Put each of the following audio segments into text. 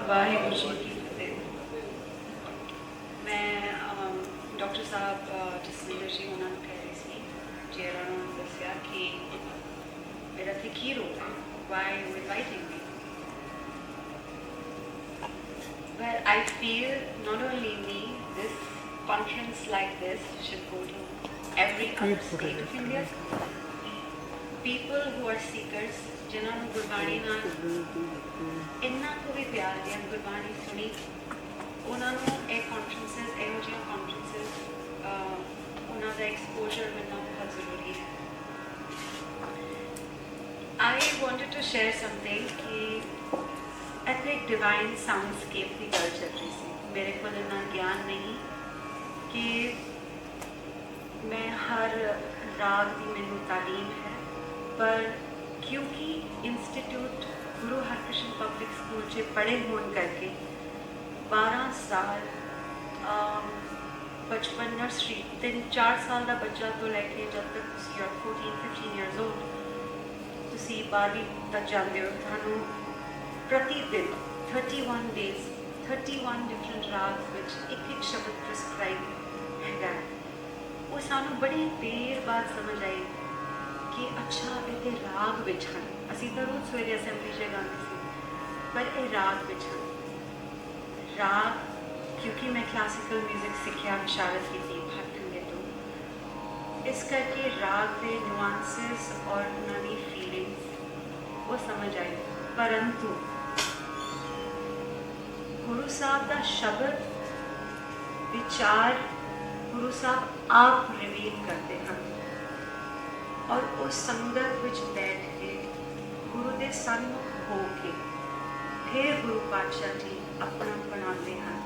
वाहिगुरू जी की फतेह। मैं डॉक्टर साहब जसविंदर जी उन्होंने कह रही थी ਜਿਹੜਾ ਉਹਨਾਂ ਨੇ ਦੱਸਿਆ ਕਿ ਮੇਰਾ ਤੇ ਕੀ ਰੋਲ ਹੈ, why are you inviting me? Well, I feel not only me, this conference like this should go to every other state of India. People who are seekers, ਜਿਨ੍ਹਾਂ ਨੂੰ ਗੁਰਬਾਣੀ ਨਾਲ ਇੰਨਾ ਕੁ ਵੀ ਪਿਆਰ ਹੈ, ਗੁਰਬਾਣੀ ਸੁਣੀ, ਉਹਨਾਂ ਨੂੰ ਇਹ ਕਾਨਫਰੰਸਿਸ, ਇਹੋ ਜਿਹੀਆਂ ਕਾਨਫਰੰਸਿਸ, ਉਹਨਾਂ ਦਾ ਐਕਸਪੋਜ਼ਰ ਮਿਲਣਾ ਬਹੁਤ ਜ਼ਰੂਰੀ ਹੈ। I wanted to share something ਕਿ ਇੱਥੇ ਇੱਕ ਡਿਵਾਈਨ ਸਾਊਂਡਸਕੇਪ ਦੀ ਗੱਲ ਚੱਲ ਰਹੀ ਸੀ। ਮੇਰੇ ਕੋਲ ਇੰਨਾ ਗਿਆਨ ਨਹੀਂ ਕਿ ਮੈਂ ਹਰ ਰਾਗ ਦੀ ਮੈਨੂੰ ਤਾਲੀਮ ਹੈ, ਪਰ क्योंकि इंस्टीट्यूट गुरु हरकृष्ण पब्लिक स्कूल से पढ़े होने करके 12 साल बचपन नर्सरी 3-4 साल का बच्चा तो लैके जब तक तुम 14-15 ईयर्स ओल्ड तुम 12वीं तक जाते हो, थानू प्रतिदिन 31 डेज 31 डिफरेंट राग विच एक शब्द प्रिस्क्राइब है। वो सानू बड़ी देर बाद समझ आई कि अच्छा ये राग विच हैं। असी तो रोज़ सवेरे असैम्बली च गाते सी, पर यह राग विच हैं। राग क्योंकि मैं क्लासिकल म्यूजिक सीखिया, विशारद की थी भाटंगे तो, इस करके राग के नुआंसिस और उन्होंने फीलिंग्स वो समझ आई। परंतु गुरु साहब का शब्द विचार गुरु साहब आप रिवील करते हैं और उस संगत विच बैठ के गुरु के सन्मुख हो के फिर गुरु पातशाह जी अपना बनाते हैं।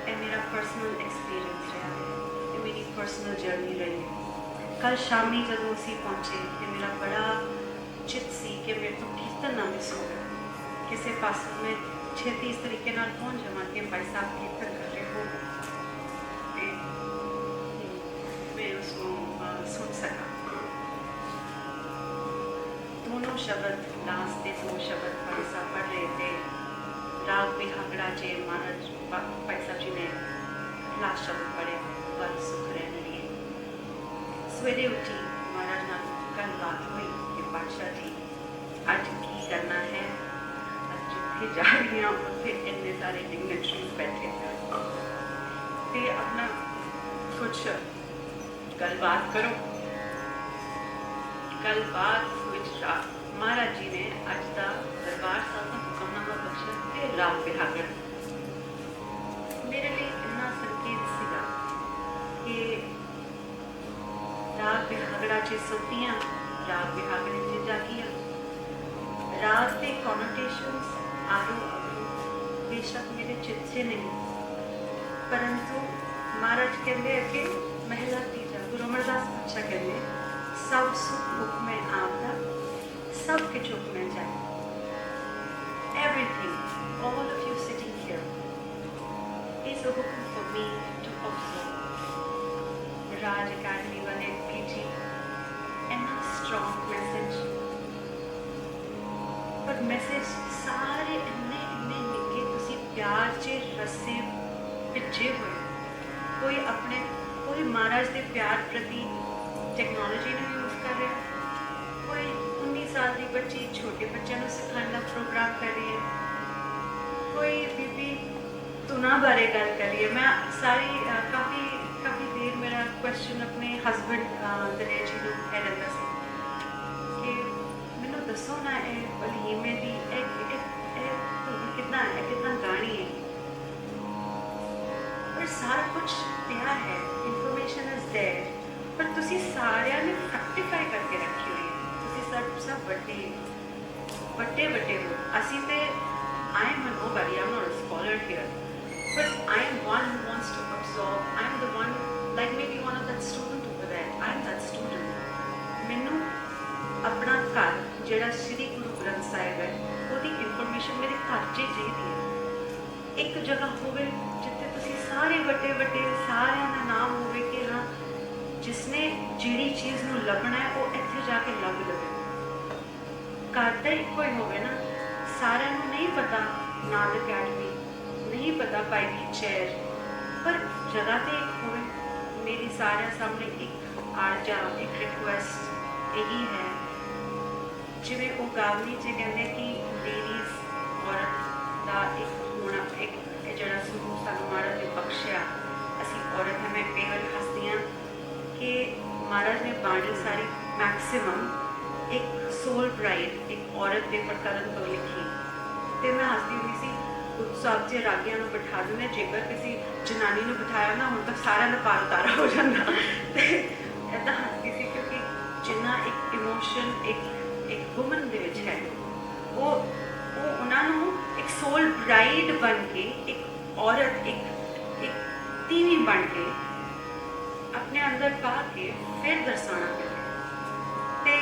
ये मेरा पर्सनल एक्सपीरियंस रहा है, ये मेरी पर्सनल जर्नी रही है। कल शामी जदों असी पहुँचे तो मेरा बड़ा चित सी कि मेरे तो कीर्तन ना मिस हो गया, किसी पास में छेती इस तरीके नाल पहुँच जावां कि भाई साहब कीर्तन कर रहे हो, मैं उसको सुन सका। दोनों शब्द लास्ट के 2 शब्द भाई साहब पढ़ रहे थे, राग बिहागड़ा चे महाराज भाई साहब जी ने लास्ट शब्द पढ़े, बल सुख रहने लिए। सवेरे उठी महाराज नाल गल बात हुई कि पातशाह जी अज की करना है, अज जिथे जा रही हूँ उत्थे इन्ने सारे डिग्नेटरीज बैठे ते अपना कुछ गलबात करो। गलबात महाराज जी ने अज का दरबार साहब का हुक्मनामा बख्शा ते राग बिहागड़ मेरे लिए इतना संकेत सीगा कि राग बिहागड़ा च सुतियां, राग बिहागड़े च जागियां। राग के कॉनोटेशंस आरो अगरो बेशक मेरे चित से नहीं, परंतु महाराज कहते अगे महला तीजा गुरु अमरदास पातशाह कहते सब सुख हुक्म आपदा, सब कुछ हुक्म जाए। Everything, all of you sitting here, is a hukum for me to observe. Raj Academy वाले भेजी इतना strong message, पर message सारे इन्ने इन्ने निके तुसी प्यार चे रस्से भिजे हुए, कोई अपने कोई महाराज के प्यार प्रति टेक्नोलॉजी ने यूज कर रहा, कोई 19 साल की बच्ची छोटे बच्चों को सिखाने का प्रोग्राम कर रही है, कोई बीबी तुना बारे गल कर रही है। मैं सारी काफ़ी देर मेरा क्वेश्चन अपने हसबैंड दलेर जी को कह रहा था कि मैनू दसो ना ये वलीमे की कितना है, कितना गानी है, पर सारा कुछ तैयार है, इंफॉर्मेशन इज देयर, पर तुसी सारिया ने फैक्टिफाई करके रखी हुई है। सब बड़े हो, असी तो I am nobody, I am not a scholar here, but I am one who wants to absorb. I am the one, like maybe one of that student over there, I am that student। मैनू अपना घर जिहड़ा श्री गुरु ग्रंथ साहिब है उसकी information मेरे घर च चाहिए है, एक जगह होवे जिथे तुसी सारे बड़े सारिया का नाम होवे कि हाँ जिसने जिहड़ी चीज़ नूं लभना है वो इत्थे जाके लभ लवे। घर तो एको ही होवे ना, सारिਆਂ ਨੂੰ नहीं पता नाल अकैडमी, नहीं पता भाई वीर चेयर, पर जगह तो एक होवे। मेरी सारे सामने एक आरजा, एक रिक्वेस्ट यही है, जिवें वो गावनी च कहते कि लेडीज़ औरत का एक होना, एक जड़ा समूह सानू महाराज ने बख्शिया, असी औरत है। मैं कई बार हसदी हाँ कि महाराज ने बाणी सारी मैक्सिमम एक सोल ब्राइड, एक औरत के प्रकरण तो लिखी। तो मैं हसदी हुई सी उत्सव च रागियां नूं बिठा देंगे, जेकर किसी जनानी नूं बिठाया ना हुण तक सारा दा पार उतारा हो जाता। तो इदा हसदी सी क्योंकि जिन्ना एक इमोशन एक वुमन दे विच है, वो उन्होंने एक सोल ब्राइड बन के, एक औरत, एक तीवी बन के अपने अंदर पा के फिर दर्शाना पड़े। तो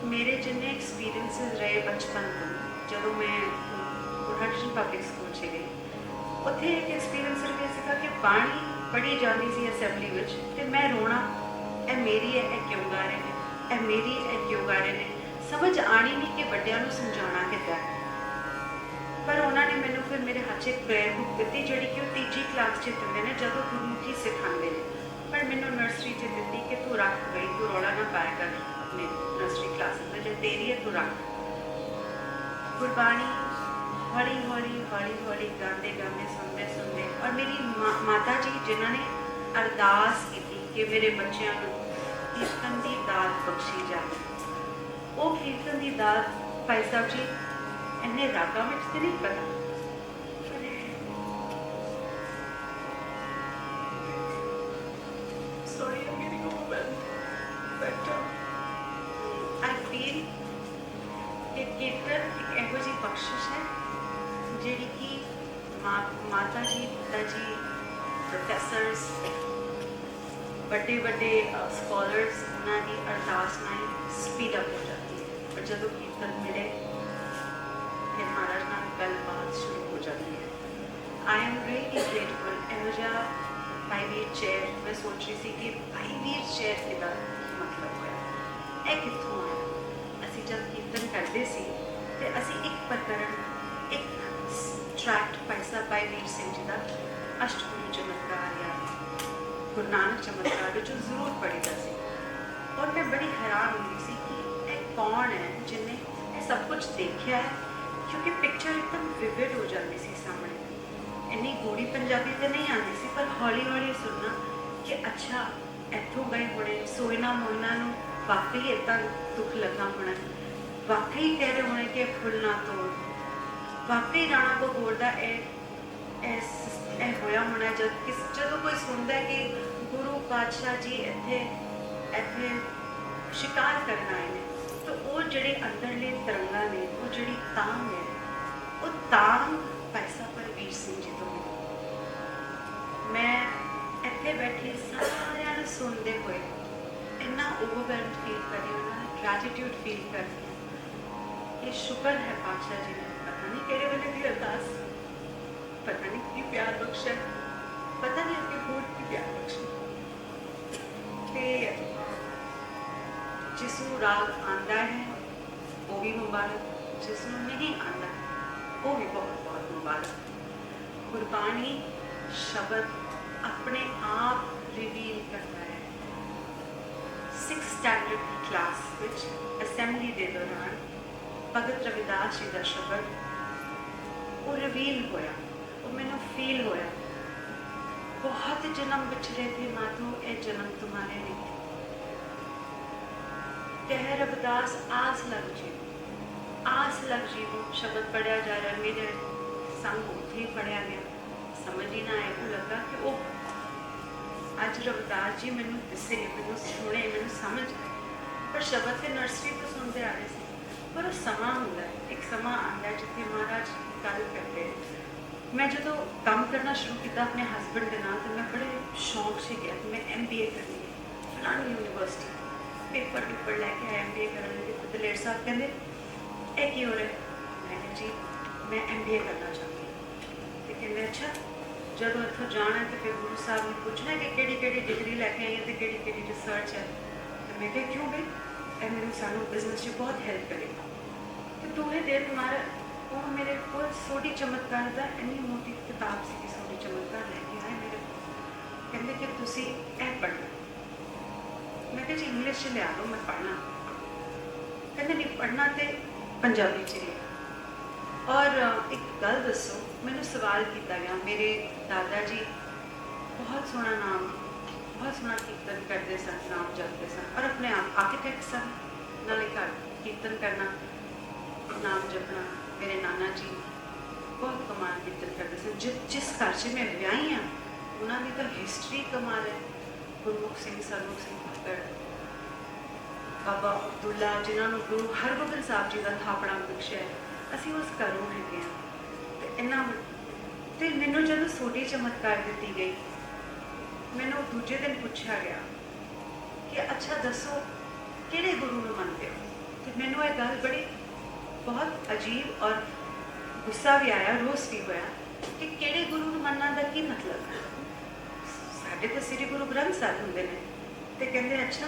मेरे जिन्ने एक्सपीरियंसिस रहे बचपन तो, जदों मैं हडसन पब्लिक स्कूल च गई, उत्थे एक एक्सपीरियंस रहा कि बाणी पढ़ी जाती सी असैंबली विच, ते मैं रोना, ए मेरी है, ए क्यों गा रहे हैं, ए मेरी है, क्यों गा रहे हैं। समझ आनी नहीं कि बड़ियां नूं समझाना किद्दां है। पर उन्होंने मैनू फिर मेरे हाथ च एक प्रेयर बुक दी, जी कि वो तीजी क्लास च दिंदे ने जदों गुरुमुखी सिखाते हैं। पर मैनू नर्सरी च दी कि तू रख गई, तू रौला ना पाया कर अपने नर्सरी क्लास में, जो तेरी है तू रख। गुरबाणी हौली हौली हौली हौली गाते गाते सुनते सुनते, और मेरी माता जी जिन्होंने अरदास की कि मेरे बच्चों को कीर्तन की दात बख्शी जाए, वो कीर्तन की दात भाई साहब जी इन्ने रागां में तो नहीं पता, sorry I'm getting overwhelmed, but I feel कि कीर्तन एक एहो जी बख्शिश है जिहड़ी कि माता जी, पिता जी, प्रोफैसरस, बड़े बड़े स्कॉलर्स, उन्होंने अरदास नाल स्पीड अप हो जाती है। और जब कीर्तन मिले फिर महाराज नाल गलबात शुरू हो जाती है। I am really grateful. इहो जिहा भाई वीर चेयर, मैं सोच रही थी कि भाई वीर चेयर का मतलब है, यह कितों आया। असी जब कीर्तन करते सी तो असी एक प्रकरण, एक ट्रैक्ट भाई साहब भाई वीर सिंह जी का अष्टगुरु चमत्कार या गुरु नानक चमत्कार जो जरूर पढ़ीदा सी। और मैं बड़ी हैरान हुई सी कि यह कौन है जिन्हें यह सब कुछ देखा है, क्योंकि पिक्चर एकदम विविड हो जाती सी सामने। इन्नी गूढ़ी पंजाबी तो नहीं आती सी, पर हौली हौली सुनना कि अच्छा इतों गए होने, सोयना मोयना नूं वाकई इतना दुख लगा होना, वाकई कह रहे होने कि फुल ना तोड़, वाकई राणा बगौर का होया होना। जब कोई सुनता है कि गुरु पातशाह जी इत्थे इत्थे शिकार करना आए हैं, तो वो जिहड़े अंदरले तरंगा ने, वो जिहड़ी तांग है, वो तांग भाई साहब बलवीर सिंह जी तो मिली। मैं इत्थे बैठी सारिਆਂ ਨੂੰ सुनते हुए इन्ना ओवरवेल्म फील कर रही हूँ, ग्रैटिट्यूड फील कर रही हूँ कि शुक्र है पातशाह जी ने पता नहीं किहड़े वेले दी अरदास, पता नहीं की प्यार बख्शा, पता नहीं अपने होर की प्यार बख्शा। जिसनों राग आंदा है वो भी मुबारक, जिसनों नहीं आंदा वो भी बहुत बहुत मुबारक। गुरबाणी शब्द अपने आप रिवील करता है। 6th स्टैंडर्ड की क्लास विच असैंबली के दौरान भगत रविदास जी का शब्द वो रिवील होया, वो मैनू फील होया। बहुत जन्म बिछड़े थे माधो, ए जन्म तुम्हारे नहीं। कह रविदास आस लग जी, आस लग जी वो शब्द पढ़िया जा रहा, मेरे संग उत्थे ही पढ़िया गया, समझ ही ना आया। वो लगा कि वो अज रविदास जी मैनू दिसे, मैनू सुने, मैनू समझ आए। पर शब्द तो नर्सरी तो सुनते आ रहे थे, पर वो समा होंदा है, एक समा आंदा जिथे महाराज गल करते हैं। मैं जो काम करना शुरू किया अपने हसबैंड के नाल, तो मैं बड़े शौक से गया कि मैं MBA करनी है फलानी यूनिवर्सिटी, पेपर लैके आया MBA करने लगे। तो दलेर साहब कहते ए की हो रहा है, मैंने जी मैं MBA करना चाहती हूँ। तो कहते अच्छा जब इतों जाना है तो फिर गुरु साहब ने पूछना है कि केड़ी डिग्री लैके आई है तो केड़ी रिसर्च है। तो मैं कहा क्यों भाई, ए मेरे सानू बिजनेस में बहुत हेल्प करेगा। तो 2 दिन हमारा वो मेरे को सोडी चमत्कार का इन्नी मोटी किताब सी सोडी चमत्कार लैके आए मेरे को कहते कि तुसी ए पढ़ना। मैं कहा जी इंग्लिश च लिया दो मैं पढ़ना। कहते नहीं पढ़ना तो पंजाबी च लिया। और एक गल दसो मैंने सवाल किया गया मेरे दादा जी बहुत सोहना नाम बहुत सोहना कीर्तन करते सन नाम जपते सन और अपने आप आर्किटेक्ट सन नाले घर कीर्तन करना नाम जपना। मेरे नाना जी बहुत कमाल कीर्तन करते सन। जिस घर से मैं व्याही हाँ उन्होंने तो हिस्टरी कमाल है। गुरमुख सिंह सरमुख सिंह फक्कड़ बाबा अब्दुल्ला जिन्होंने गुरु हरगोबिंद साहब जी का थापड़ा बख्शिया है असी उस घरों है तो इन्ना तो मैनू जो सोडी चमत्कार दी गई मैनू दूजे दिन पूछा गया कि अच्छा दसो किहड़े गुरु नूं मनदे हो। तो मैनू यह गल बड़ी बहुत अजीब और गुस्सा भी आया रोस भी होया कि किहड़े गुरु नूं मनना दा की मतलब है। साडे तो श्री गुरु ग्रंथ साहब हुंदे ने ते कहंदे अच्छा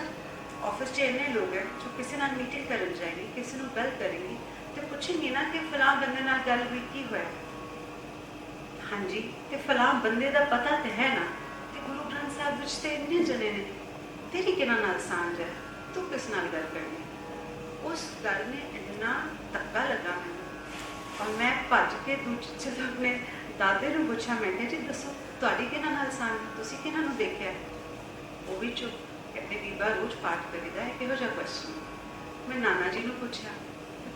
ऑफिस च इन्ने लोग हैं जो किसी नाल मीटिंग करन जाएंगे किसी नूं गल करेंगे तो पूछेंगे ना कि फलां बंदे नाल गल हुई की होया। हाँ जी तो फलां बंदे दा पता तो है ना कि गुरु ग्रंथ साहब विच ते इन्ने जने ने तेरी किहनां नाल सांझ है तू किस नाल गल करनी। उस गल ने इन्ना धक्का लगा मैनूं और मैं भज के दूजे जो अपने दादे नूं पुछा मैं कहा जी दसो तुहाडी किहनां नाल सांझ तुसीं किहनां नूं देखिआ। वो भी चुप कहते बीबा रोज पाठ करीदा है किहो जिहा क्वेश्चन। मैं नाना जी नूं पुछया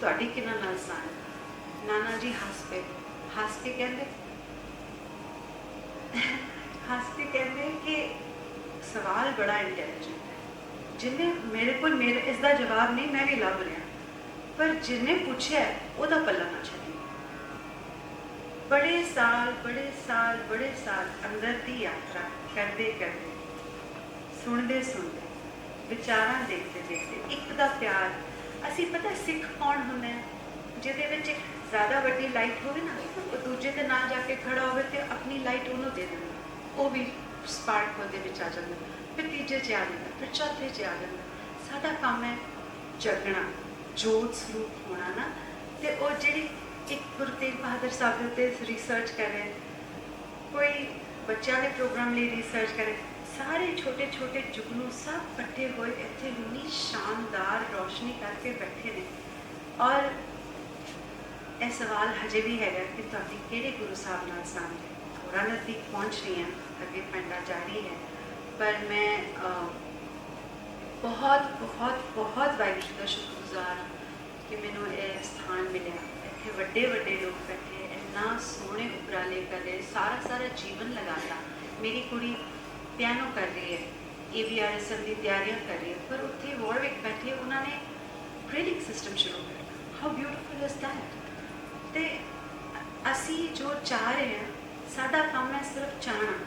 तुहाडी किहनां नाल सांझ। नाना जी हस के कहंदे हस के कहंदे कि सवाल बड़ा इंटैलीजेंट है जिन्हें मेरे को मेरे इसका जवाब नहीं मैं भी लभ रहा पर जिन्हें पूछा है वह पल्ला ना छड्डी। बड़े साल अंदर की यात्रा करते करते सुनते सुनते विचारा देखते देखते एक दा प्यार असी पता सिख कौन होंगे जिहदे विच एक ज़्यादा वड्डी लाइट होवे ना वो दूजे के नाल जाके खड़ा होवे ते अपनी लाइट उन्होंने दे देंगे वो भी स्पार्क होते विच आ जाता फिर तीजे च आ जाता फिर चौथे च आ जाता। साडा काम है जगना जोत स्वरूप होना ना तो वो जी एक गुरु तेग बहादुर साहब के उत्ते रिसर्च करे कोई बच्चों के प्रोग्राम लिए रिसर्च करे सारे छोटे छोटे जुगनू सब कट्ठे हुए इतने इन्नी शानदार रोशनी करके बैठे ने। और यह सवाल हजे भी है कि तुहाडी किहड़े गुरु साहब नाल सांझ है। थोड़ा नज़दीक पहुँच रही हैं अगे पैंडा जारी है पर मैं बहुत बहुत बहुत वाहिगुरू का शुक्रगुजार कि मैनू यह स्थान मिले इतने वड्डे वड्डे लोग बैठे इन्ना सोहने उपराले करे सारा जीवन लगाता। मेरी कुड़ी पियानो कर रही है AVRSM की तैयारियां कर रही है पर उत्थे वॉर्विक बैठे उन्होंने ग्रेडिंग सिस्टम शुरू कर हाउ ब्यूटिफुल इज दैट। तो असी जो चाह रहे हैं साडा काम है सिर्फ चाहना।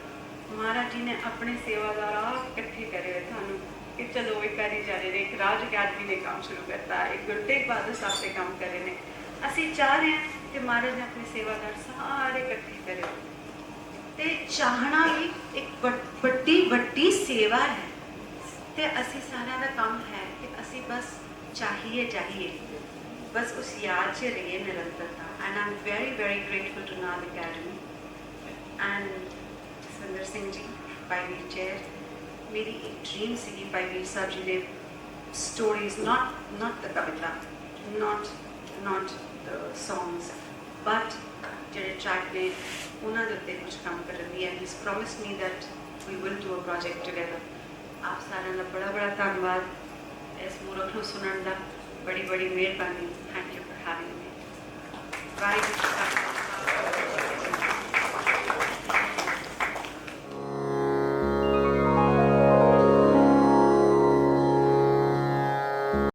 महाराज जी ने अपने सेवादार इकट्ठे करे हुए थानू कि चलो एक करी जा रहे एक राज अकादमी ने काम शुरू करता एक गुरु तेग बहादुर साहब से काम कर रहे हैं। असी चाह रहे हैं कि महाराज ने अपने सेवादार सारे इकट्ठे करे ते चाहना भी एक बड़ी सेवा है। तो असी सारा का काम है कि असी बस चाहिए बस उस याद से रहिए निरंतरता। And I am very grateful to Naad academy and Sundar Singh जी भाई वीर चेयर। मेरी एक ड्रीम सी भाई वीर साहब जी ने stories not the kavita not the songs but जो ट्रैक ने उन्होंने उत्ते कुछ काम करने दी and he promise me that we will do a project together. आप सारे का बड़ा धन्यवाद इस मूर्ख को सुनने का बड़ी मेहरबानी। Thank you for having me. Waheguru.